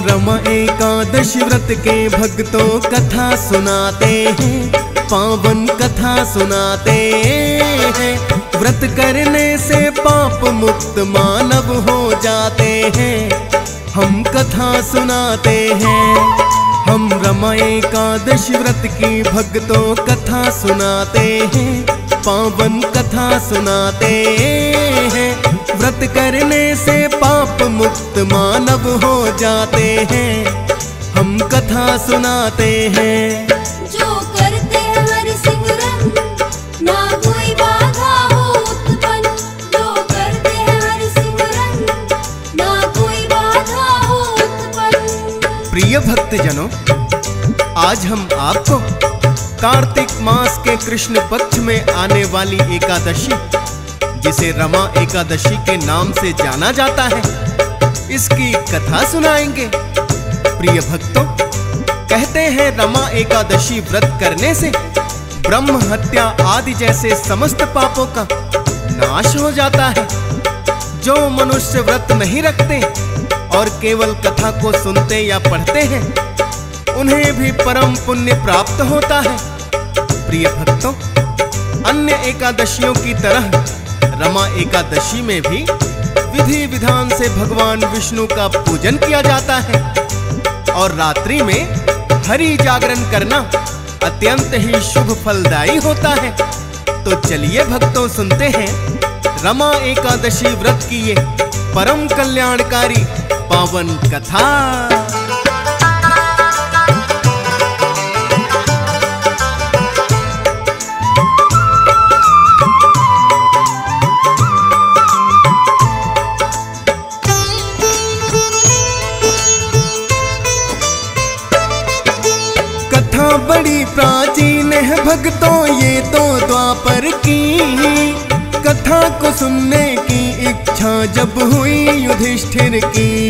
रमा एकादशी व्रत के भक्तों कथा सुनाते हैं, पावन कथा सुनाते हैं। व्रत करने से पाप मुक्त मानव हो जाते हैं, हम कथा सुनाते हैं। हम रमा एकादशी व्रत की भक्तों कथा सुनाते हैं, पावन कथा सुनाते हैं। व्रत करने से पाप मुक्त मानव हो जाते हैं, हम कथा सुनाते हैं। जो करते हैं हरि सिमरन, ना कोई बाधा हो उत्पन्न। जो करते हैं हरि सिमरन, ना कोई बाधा हो उत्पन्न। प्रिय भक्तजनों, आज हम आपको कार्तिक मास के कृष्ण पक्ष में आने वाली एकादशी, जिसे रमा एकादशी के नाम से जाना जाता है, इसकी कथा सुनाएंगे। प्रिय भक्तों, कहते हैं रमा एकादशी व्रत करने से ब्रह्म हत्या आदि जैसे समस्त पापों का नाश हो जाता है। जो मनुष्य व्रत नहीं रखते और केवल कथा को सुनते या पढ़ते हैं, उन्हें भी परम पुण्य प्राप्त होता है। प्रिय भक्तों, अन्य एकादशियों की तरह रमा एकादशी में भी विधि विधान से भगवान विष्णु का पूजन किया जाता है और रात्रि में हरि जागरण करना अत्यंत ही शुभ फलदायी होता है। तो चलिए भक्तों, सुनते हैं रमा एकादशी व्रत की ये परम कल्याणकारी पावन कथा। बड़ी प्राचीन है भक्तों ये तो द्वापर की। कथा को सुनने की इच्छा जब हुई युधिष्ठिर की,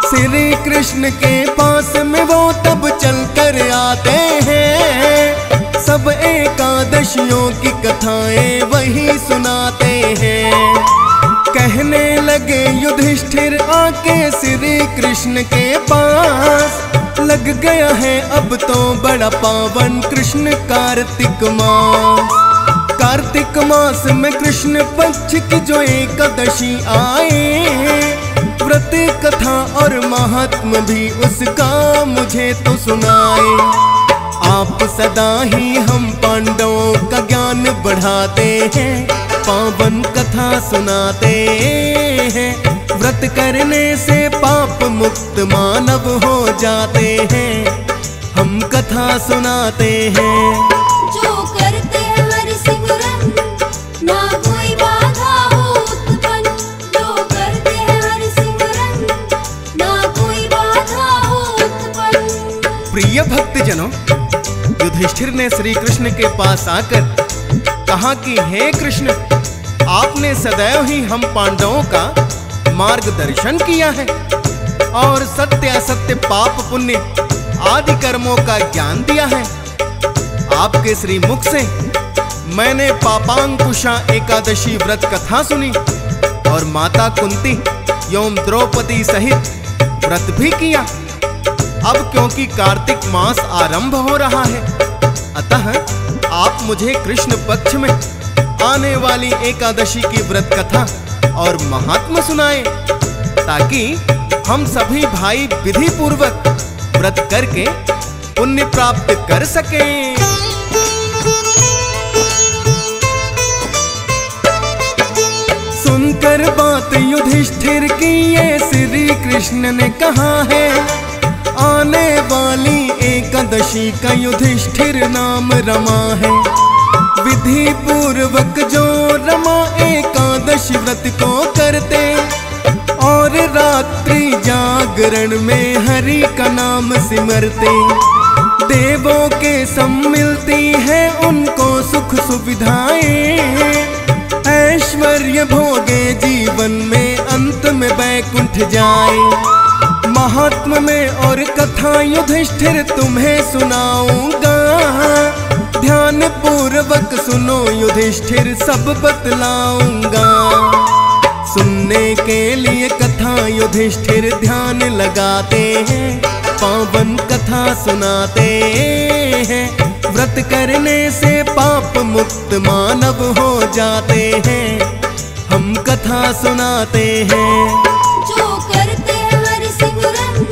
श्री कृष्ण के पास में वो तब चल कर आते हैं। सब एकादशियों की कथाएं वही सुनाते हैं। कहने लगे युधिष्ठिर आके श्री कृष्ण के पास, लग गया है अब तो बड़ा पावन कृष्ण कार्तिक मास। कार्तिक मास में कृष्ण पक्ष की जो एकादशी आए, व्रत कथा और महात्म भी उसका मुझे तो सुनाए। आप सदा ही हम पांडवों का ज्ञान बढ़ाते हैं, पावन कथा सुनाते हैं। व्रत करने से पाप मुक्त मानव हो जाते हैं, हम कथा सुनाते हैं। जो करते हैं हरि सिमरन, ना कोई बाधा हो उत्पन्न। जो करते हैं हरि सिमरन, ना कोई बाधा हो उत्पन्न। प्रिय भक्तजनों, युधिष्ठिर ने श्री कृष्ण के पास आकर कहा कि हे कृष्ण, आपने सदैव ही हम पांडवों का मार्गदर्शन किया है और सत्य असत्य पाप पुण्य आदि कर्मों का ज्ञान दिया है। आपके श्री मुख से मैंने पापांकुशा एकादशी व्रत कथा सुनी और माता कुंती एवं द्रौपदी सहित व्रत भी किया। अब क्योंकि कार्तिक मास आरंभ हो रहा है, अतः आप मुझे कृष्ण पक्ष में आने वाली एकादशी की व्रत कथा और महात्म सुनाए, ताकि हम सभी भाई विधि पूर्वक व्रत करके पुण्य प्राप्त कर सकें। सुनकर बात युधिष्ठिर की ये श्री कृष्ण ने कहा है, आने वाली एकादशी का युधिष्ठिर नाम रमा है। विधि पूर्वक जो रमा एकादशी व्रत को करते और रात्रि जागरण में हरि का नाम सिमरते, देवों के सम मिलती है उनको सुख सुविधाएं। ऐश्वर्य भोगे जीवन में, अंत में वैकुंठ जाए। महात्म में और कथा युधिष्ठिर तुम्हें सुनाऊंगा, ध्यान पूर्वक सुनो युधिष्ठिर सब बतलाऊंगा। सुनने के लिए कथा यहाँ युधिष्ठिर ध्यान लगाते हैं, पावन कथा सुनाते हैं। व्रत करने से पाप मुक्त मानव हो जाते हैं, हम कथा सुनाते हैं। जो करते हैं हरि सिमरन,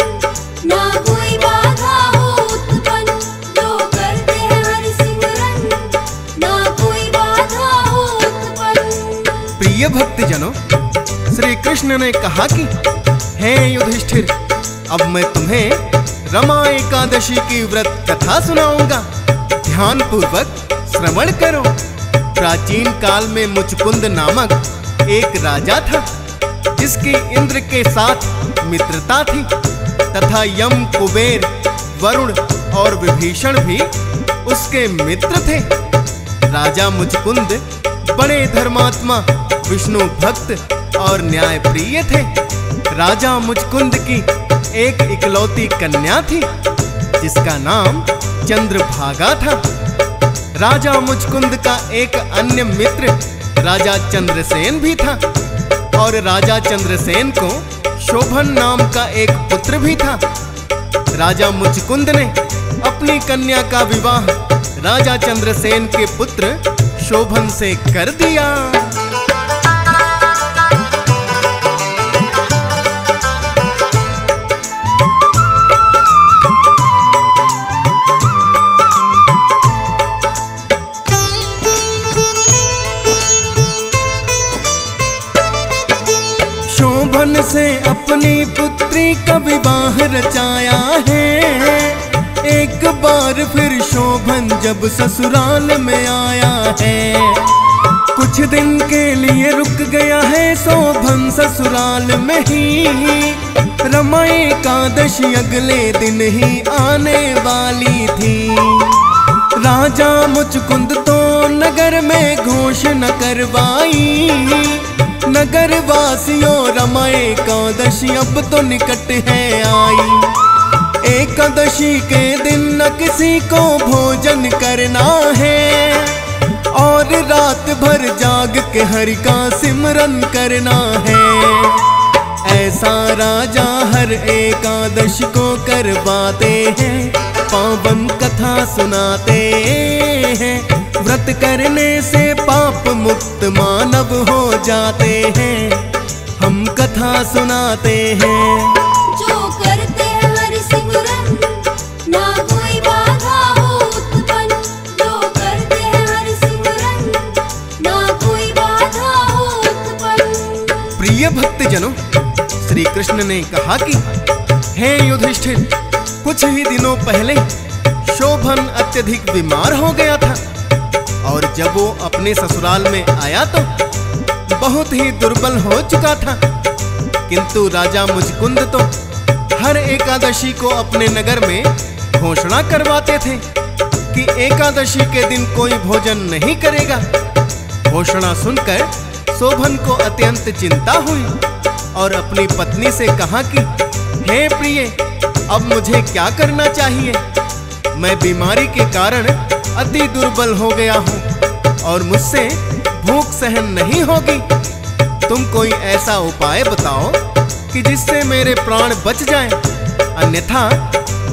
ना कोई बाधा हो उत्पन्न। जो करते हैं हरि सिमरन, ना कोई बाधा हो उत्पन्न। प्रिय भक्तजनों, श्री कृष्ण ने कहा कि हे युधिष्ठिर, अब मैं तुम्हें रमा एकादशी की व्रत कथा सुनाऊंगा, ध्यान पूर्वक श्रवण करो। प्राचीन काल में मुचकुंद नामक एक राजा था, जिसकी इंद्र के साथ मित्रता थी तथा यम, कुबेर, वरुण और विभीषण भी उसके मित्र थे। राजा मुचकुंद बड़े धर्मात्मा, विष्णु भक्त और न्यायप्रिय थे। राजा मुचकुंद की एक इकलौती कन्या थी, जिसका नाम चंद्रभागा था। राजा मुचकुंद का एक अन्य मित्र राजा चंद्रसेन भी था, और राजा चंद्रसेन को शोभन नाम का एक पुत्र भी था। राजा मुचकुंद ने अपनी कन्या का विवाह राजा चंद्रसेन के पुत्र शोभन से कर दिया। शोभन से अपनी पुत्री का विवाह रचाया है। एक बार फिर शोभन जब ससुराल में आया है, कुछ दिन के लिए रुक गया है शोभन ससुराल में ही। रमा एकादशी अगले दिन ही आने वाली थी। राजा मुचकुंद तो नगर में घोषणा करवाई, नगर वासियों रमा एकादशी अब तो निकट है आई। एकादशी के दिन न किसी को भोजन करना है, और रात भर जाग के हरि का सिमरन करना है। ऐसा राजा हर एकादशी को करवाते हैं, पावन कथा सुनाते हैं। व्रत करने से पाप मुक्त मानव हो जाते हैं, हम कथा सुनाते हैं। जो करते हैं हरि सिमरन, ना कोई बाधा हो उत्पन्न। जो करते हैं हरि सिमरन, ना कोई बाधा हो उत्पन्न। प्रिय भक्तजनों, श्री कृष्ण ने कहा कि हे युधिष्ठिर, कुछ ही दिनों पहले शोभन अत्यधिक बीमार हो गया था, और जब वो अपने ससुराल में आया तो बहुत ही दुर्बल हो चुका था। किंतु राजा मुचकुंद तो हर एकादशी को अपने नगर में घोषणा करवाते थे कि एकादशी के दिन कोई भोजन नहीं करेगा। घोषणा सुनकर शोभन को अत्यंत चिंता हुई, और अपनी पत्नी से कहा कि हे प्रिय, अब मुझे क्या करना चाहिए? मैं बीमारी के कारण अति दुर्बल हो गया हूँ, और मुझसे भूख सहन नहीं होगी। तुम कोई ऐसा उपाय बताओ कि जिससे मेरे प्राण बच जाएं, अन्यथा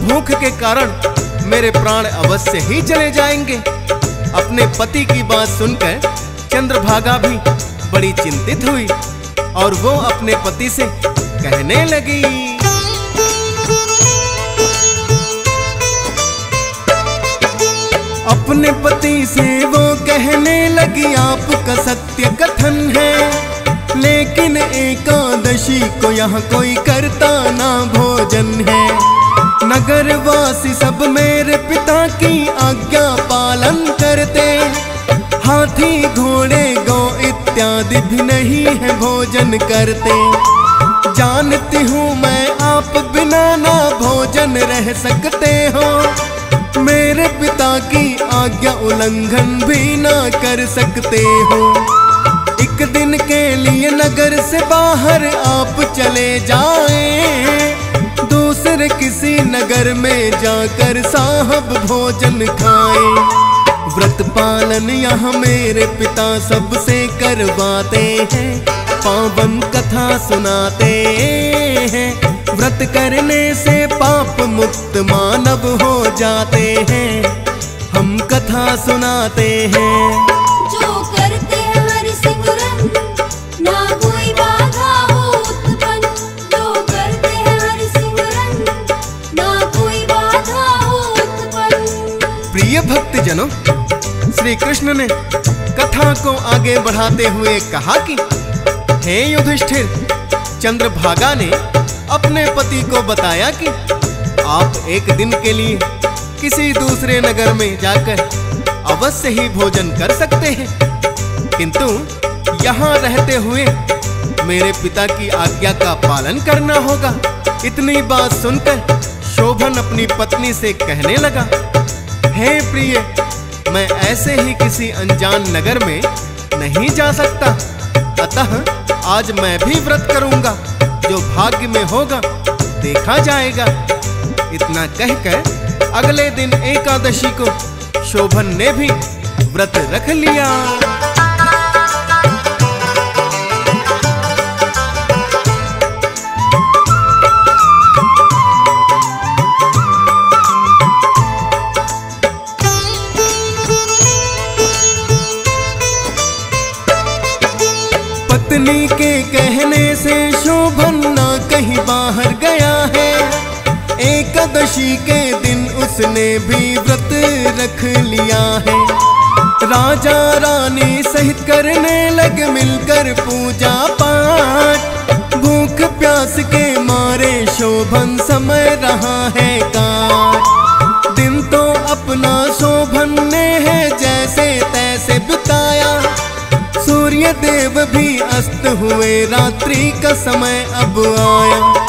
भूख के कारण मेरे प्राण अवश्य ही चले जाएंगे। अपने पति की बात सुनकर चंद्रभागा भी बड़ी चिंतित हुई, और वो अपने पति से कहने लगी, अपने पति से वो कहने लगी, आपका सत्य कथन है, लेकिन एकादशी को यहाँ कोई करता ना भोजन है। नगर वासी सब मेरे पिता की आज्ञा पालन करते, हाथी घोड़े गौ इत्यादि भी नहीं है भोजन करते। जानती हूँ मैं आप बिना ना भोजन रह सकते हो, मेरे पिता की आज्ञा उल्लंघन भी ना कर सकते हो। एक दिन के लिए नगर से बाहर आप चले जाएं, दूसरे किसी नगर में जाकर साहब भोजन खाएं। व्रत पालन यहाँ मेरे पिता सबसे करवाते हैं, पावन कथा सुनाते हैं। व्रत करने से पाप मुक्त मानव हो जाते हैं, हम कथा सुनाते हैं। जो करते हैं हरि सिमरन, ना कोई बाधा हो उत्पन्न। जो करते हैं हरि सिमरन, ना कोई बाधा हो उत्पन्न। प्रिय भक्तजनों, श्री कृष्ण ने कथा को आगे बढ़ाते हुए कहा कि हे युधिष्ठिर, चंद्रभागा ने अपने पति को बताया कि आप एक दिन के लिए किसी दूसरे नगर में जाकर अवश्य ही भोजन कर सकते हैं, किंतु यहाँ रहते हुए मेरे पिता की आज्ञा का पालन करना होगा। इतनी बात सुनकर शोभन अपनी पत्नी से कहने लगा, हे प्रिय, मैं ऐसे ही किसी अनजान नगर में नहीं जा सकता, अतः आज मैं भी व्रत करूंगा, जो भाग्य में होगा देखा जाएगा। इतना कहकर अगले दिन एकादशी को शोभन ने भी व्रत रख लिया। पत्नी के कहने से शोभन ना कहीं बाहर गया है। एकादशी के दिन उसने भी व्रत रख लिया है। राजा रानी सहित करने लग मिलकर पूजा पाठ। भूख प्यास के मारे शोभन समय रहा है काट। दिन तो अपना शोभन ने है जैसे तैसे बिताया। सूर्य देव भी अस्त हुए, रात्रि का समय अब आया।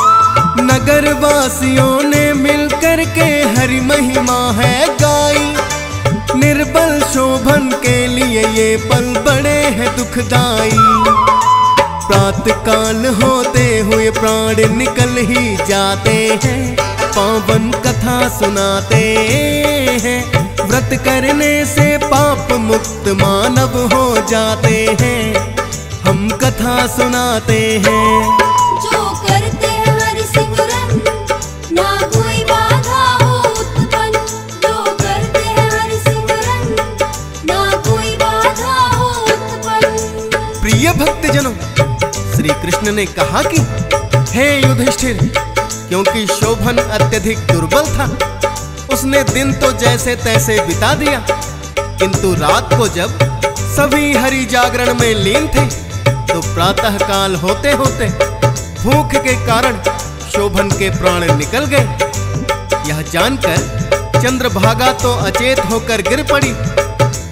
नगर वासियों ने मिलकर के हरि महिमा है गाई। निर्बल शोभन के लिए ये पल बड़े हैं दुखदाई। प्रातः काल होते हुए प्राण निकल ही जाते हैं, पावन कथा सुनाते हैं। व्रत करने से पाप मुक्त मानव हो जाते हैं, हम कथा सुनाते हैं। जो करते हैं हरि सिमरन, ना कोई बाधा हो उत्पन्न। जो करते हैं हरि सिमरन, ना कोई बाधा हो उत्पन्न। प्रिय भक्तजनों, श्री कृष्ण ने कहा कि हे युधिष्ठिर, क्योंकि शोभन अत्यधिक दुर्बल था, उसने दिन तो जैसे तैसे बिता दिया, किंतु रात को जब सभी हरि जागरण में लीन थे तो प्रातः काल होते होते भूख के कारण शोभन के प्राण निकल गए। यह जानकर चंद्रभागा तो अचेत होकर गिर पड़ी,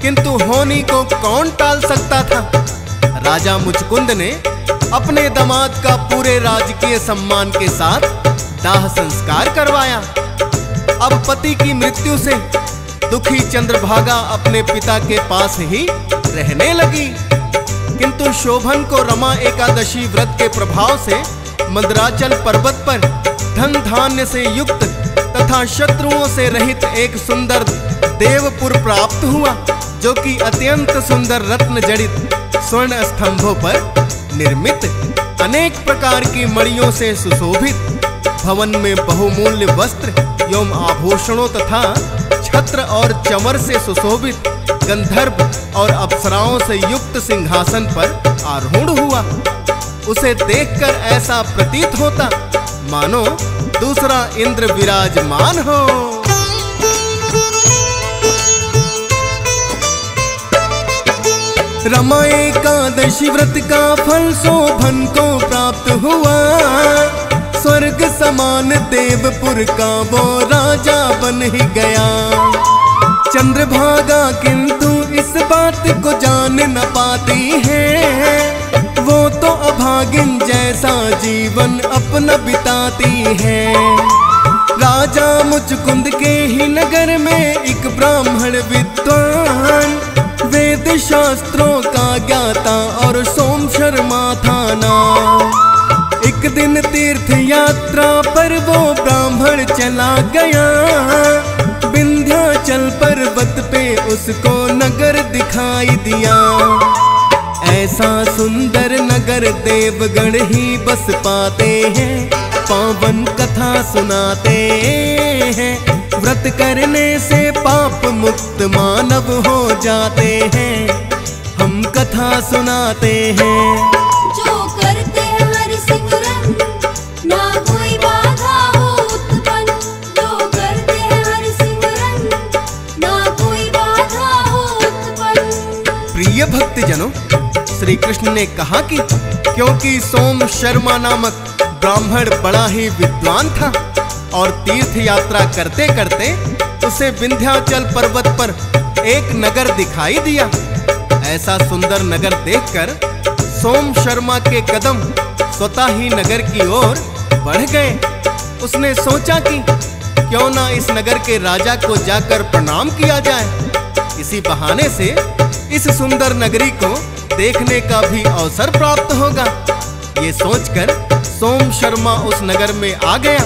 किंतु होनी को कौन टाल सकता था। राजा मुचकुंद ने अपने दामाद का पूरे राजकीय सम्मान के साथ दाह संस्कार करवाया। अब पति की मृत्यु से दुखी चंद्रभागा अपने पिता के पास ही रहने लगी, किंतु शोभन को रमा एकादशी व्रत के प्रभाव से मंदराचल पर्वत पर धन धान्य से युक्त तथा शत्रुओं से रहित एक सुंदर देवपुर प्राप्त हुआ, जो कि अत्यंत सुंदर रत्न जड़ित स्वर्ण स्तंभों पर निर्मित, अनेक प्रकार की मणियों से सुशोभित, भवन में बहुमूल्य वस्त्र एवं आभूषणों तथा छत्र और चमर से सुशोभित गंधर्व और अप्सराओं से युक्त सिंहासन पर आरूढ़ हुआ। उसे देखकर ऐसा प्रतीत होता मानो दूसरा इंद्र विराजमान हो। रमा एकादशी व्रत का फल शोभन को प्राप्त हुआ। स्वर्ग समान देवपुर का वो राजा बन ही गया। चंद्रभागा किंतु इस बात को जान न पाती है। वो तो अभागिन जैसा जीवन अपना बिताती है। राजा मुचकुंद के ही नगर में एक ब्राह्मण विद्वान, वेद शास्त्रों का ज्ञाता और सोम शर्मा था नाम। एक दिन तीर्थ यात्रा पर वो ब्राह्मण चला गया। विंध्याचल पर्वत पे उसको नगर दिखाई दिया। ऐसा सुंदर नगर सुंदर देवगण ही बस पाते हैं, पावन कथा सुनाते हैं। व्रत करने से पाप मुक्त मानव हो जाते हैं, हम कथा सुनाते हैं। जो करते हैं हरि सिमरन, ना कोई बाधा हो उत्पन्न। जो करते हैं हरि सिमरन, ना कोई बाधा हो उत्पन्न। प्रिय भक्तजनों, श्री कृष्ण ने कहा कि क्योंकि सोम शर्मा नामक ब्राह्मण बड़ा ही विद्वान था और तीर्थ यात्रा करते करते उसे विंध्याचल पर्वत पर एक नगर दिखाई दिया। ऐसा सुंदर नगर देखकर सोम शर्मा के कदम स्वतः ही नगर की ओर बढ़ गए। उसने सोचा कि क्यों ना इस नगर के राजा को जाकर प्रणाम किया जाए। इसी बहाने से इस सुंदर नगरी को देखने का भी अवसर प्राप्त होगा। ये सोचकर सोम शर्मा उस नगर में आ गया।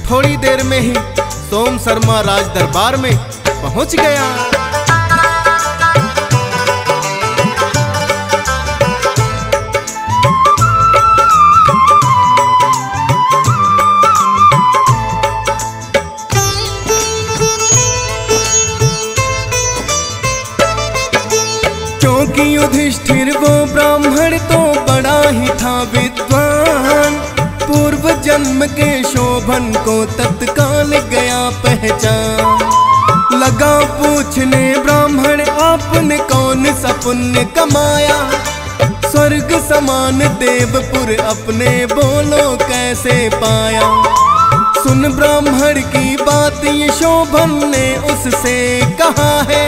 थोड़ी देर में ही सोम शर्मा राज दरबार में पहुंच गया। क्योंकि युधिष्ठिर वो ब्राह्मण तो बड़ा ही था विद्वान, पूर्व जन्म के शोभन को तत्काल गया पहचान। लगा पूछने ब्राह्मण आपने कौन सा पुण्य कमाया, स्वर्ग समान देवपुर अपने बोलो कैसे पाया। सुन ब्राह्मण की बात ये शोभन ने उससे कहा है,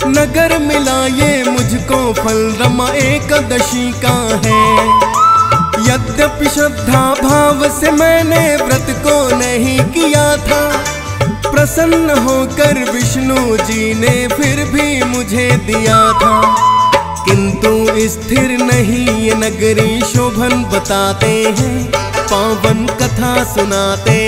नगर मिला ये मुझको फल रमा एकादशी का है। यद्यपि श्रद्धा भाव से मैंने व्रत को नहीं किया था, प्रसन्न होकर विष्णु जी ने फिर भी मुझे दिया था। किंतु स्थिर नहीं ये नगरी शोभन बताते हैं, पावन कथा सुनाते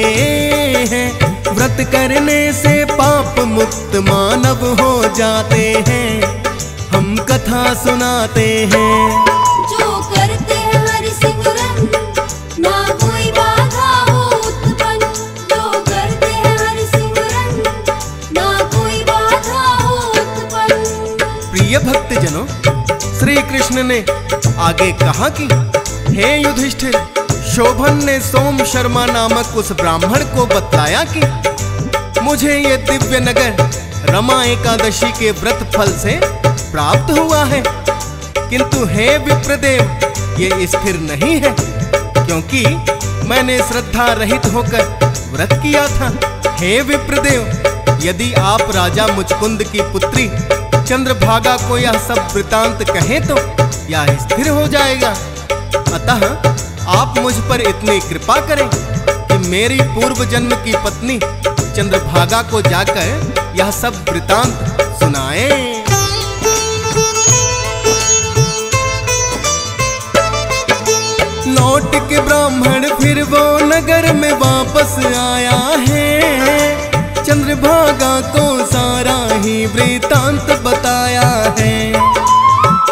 हैं। व्रत करने से पाप मुक्त मानव हो जाते हैं, हम कथा सुनाते हैं। जो करते हैं हरि सिमरन, ना कोई बाधा हो उत्पन्न। जो करते हैं हरि सिमरन, ना कोई बाधा हो उत्पन्न। प्रिय भक्तजनों, श्री कृष्ण ने आगे कहा कि हे युधिष्ठिर, शोभन ने सोम शर्मा नामक उस ब्राह्मण को बतलाया कि मुझे ये दिव्य नगर रमा एकादशी के व्रत फल से प्राप्त हुआ है। किंतु हे विप्रदेव, ये स्थिर नहीं है, क्योंकि मैंने श्रद्धा रहित होकर व्रत किया था। हे विप्रदेव, यदि आप राजा मुचकुंद की पुत्री चंद्रभागा को यह सब वृतांत कहें तो यह स्थिर हो जाएगा। अतः आप मुझ पर इतनी कृपा करें कि मेरी पूर्व जन्म की पत्नी चंद्रभागा को जाकर यह सब वृतांत सुनाएं। लौट के ब्राह्मण फिर वो नगर में वापस आया है, चंद्रभागा को सारा ही वृतांत बताया है।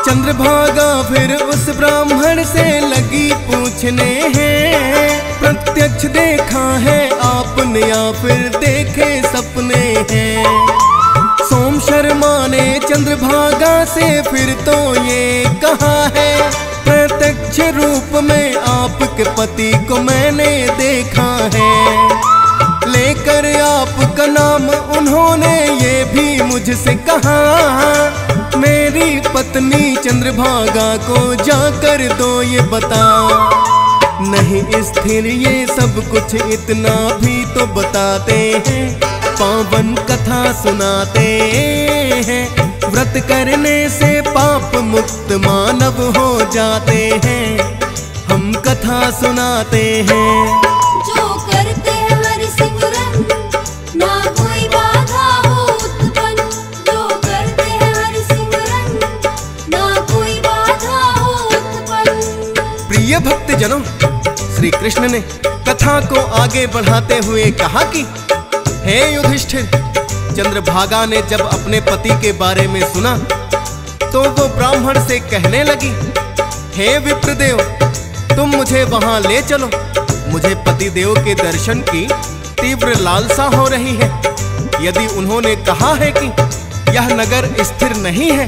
चंद्रभागा फिर उस ब्राह्मण से लगी पूछने हैं, प्रत्यक्ष देखा है आपने या फिर देखे सपने हैं। सोम शर्मा ने चंद्रभागा से फिर तो ये कहा है, प्रत्यक्ष रूप में आपके पति को मैंने देखा है। लेकर आपका नाम उन्होंने ये भी मुझसे कहा, मेरी पत्नी चंद्रभागा को जाकर दो ये बता। नहीं स्थिर ये सब कुछ इतना भी तो बताते हैं, पावन कथा सुनाते हैं। व्रत करने से पाप मुक्त मानव हो जाते हैं, हम कथा सुनाते हैं। जो करते हैं हरि सिमरन, ना कोई बाधा हो उत्पन्न। जो करते हैं हरि सिमरन, ना कोई बाधा हो उत्पन्न। प्रिय भक्तजनों, श्री कृष्ण ने कथा को आगे बढ़ाते हुए कहा कि हे युधिष्ठिर, चंद्रभागा ने जब अपने पति के बारे में सुना तो वो ब्राह्मण से कहने लगी, हे विप्रदेव, तुम मुझे वहां ले चलो। मुझे पतिदेव के दर्शन की तीव्र लालसा हो रही है। यदि उन्होंने कहा है कि यह नगर स्थिर नहीं है,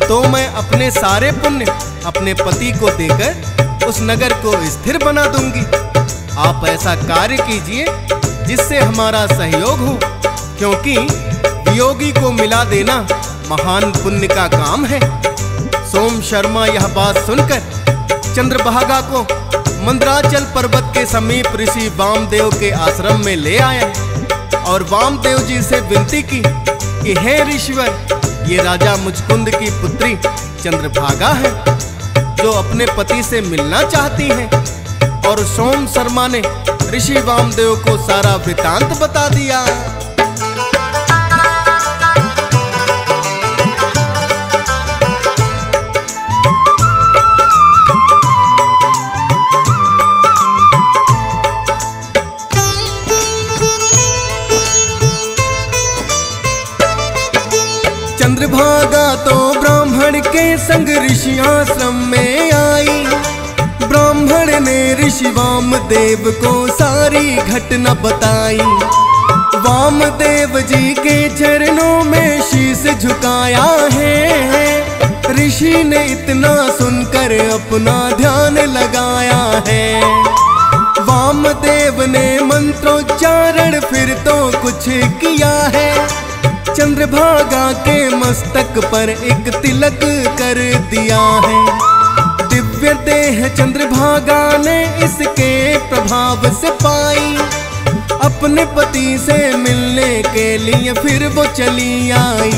तो मैं अपने सारे पुण्य अपने पति को देकर उस नगर को स्थिर बना दूंगी। आप ऐसा कार्य कीजिए जिससे हमारा सहयोग हो, क्योंकि वियोगी को मिला देना महान पुण्य का काम है। सोम शर्मा यह बात सुनकर चंद्रभागा को मंदराचल पर्वत के समीप ऋषि वामदेव के आश्रम में ले आया और वामदेव जी से विनती की कि हे ऋषिवर, ये राजा मुचकुंद की पुत्री चंद्रभागा है, जो अपने पति से मिलना चाहती है। और सोम शर्मा ने ऋषि वामदेव को सारा वृतांत बता दिया। चंद्रभागा तो ब्राह्मण के संग ऋषि आश्रम में आई। ब्राह्मण ने ऋषि वामदेव को सारी घटना बताई। वामदेव जी के चरणों में शीश झुकाया है। ऋषि ने इतना सुनकर अपना ध्यान लगाया है। वामदेव ने मंत्रोच्चारण फिर तो कुछ किया है। चंद्रभागा के मस्तक पर एक तिलक कर दिया है। दिव्य देह चंद्रभागा ने इसके प्रभाव से पाई। अपने पति से मिलने के लिए फिर वो चली आई।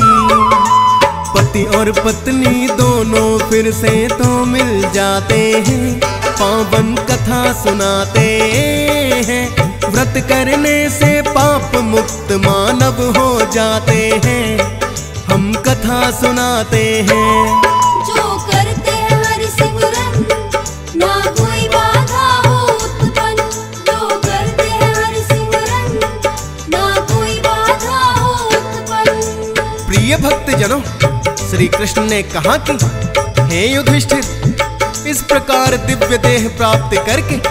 पति और पत्नी दोनों फिर से तो मिल जाते हैं, पावन कथा सुनाते हैं। व्रत करने से पाप मुक्त मानव हो जाते हैं, हम कथा सुनाते हैं। जो करते हैं हरि सिमरन, ना कोई बाधा हो उत्पन्न। जो करते हैं हरि सिमरन, ना कोई बाधा हो उत्पन्न। प्रिय भक्त जनों, श्री कृष्ण ने कहा कि हे युधिष्ठिर, इस प्रकार दिव्य देह प्राप्त करके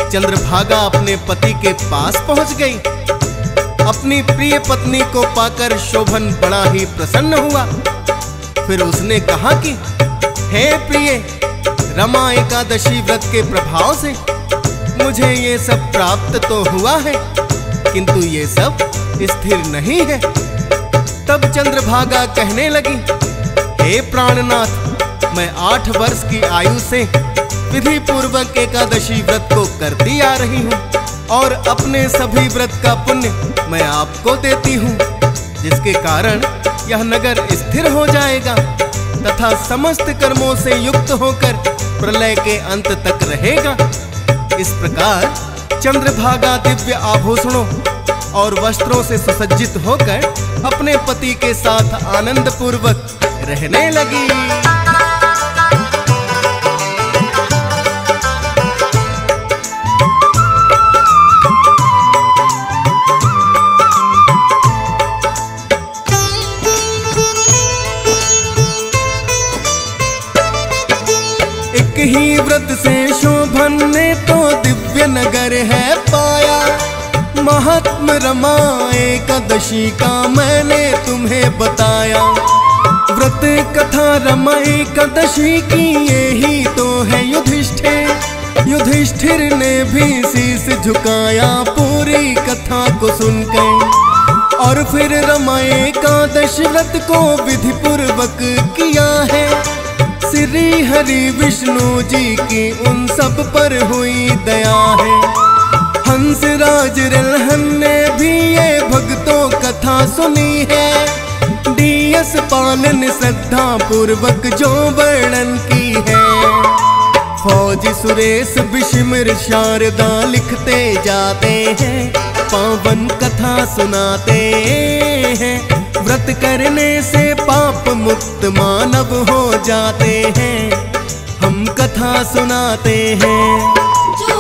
चंद्रभागा अपने पति के पास पहुंच गई। अपनी प्रिय पत्नी को पाकर शोभन बड़ा ही प्रसन्न हुआ। फिर उसने कहा कि हे प्रिय, रमा एकादशी व्रत के प्रभाव से मुझे ये सब प्राप्त तो हुआ है, किंतु ये सब स्थिर नहीं है। तब चंद्रभागा कहने लगी, हे प्राणनाथ, मैं 8 वर्ष की आयु से विधि पूर्वक एकादशी व्रत को करती आ रही हूँ और अपने सभी व्रत का पुण्य मैं आपको देती हूँ, जिसके कारण यह नगर स्थिर हो जाएगा तथा समस्त कर्मों से युक्त होकर प्रलय के अंत तक रहेगा। इस प्रकार चंद्रभागा दिव्य आभूषणों और वस्त्रों से सुसज्जित होकर अपने पति के साथ आनंद पूर्वक रहने लगी। एक ही व्रत से शोभन ने तो दिव्य नगर है पाया। महात्म रमा एकादशी का मैंने तुम्हें बताया। व्रत कथा रमा एकादशी की यही तो है युधिष्ठिर। युधिष्ठिर ने भी शीश झुकाया पूरी कथा को सुनकर, और फिर रमा एकादशी व्रत को विधि पूर्वक किया है। श्री हरि विष्णु जी की उन सब पर हुई दया है। हंसराज रलहन ने भी ये भक्तों कथा सुनी है। डीएस पालन श्रद्धा पूर्वक जो वर्णन की है। फौजी सुरेश विषिमर शारदा लिखते जाते हैं, पावन कथा सुनाते हैं। व्रत करने से पाप मुक्त मानव हो जाते हैं, हम कथा सुनाते हैं। जो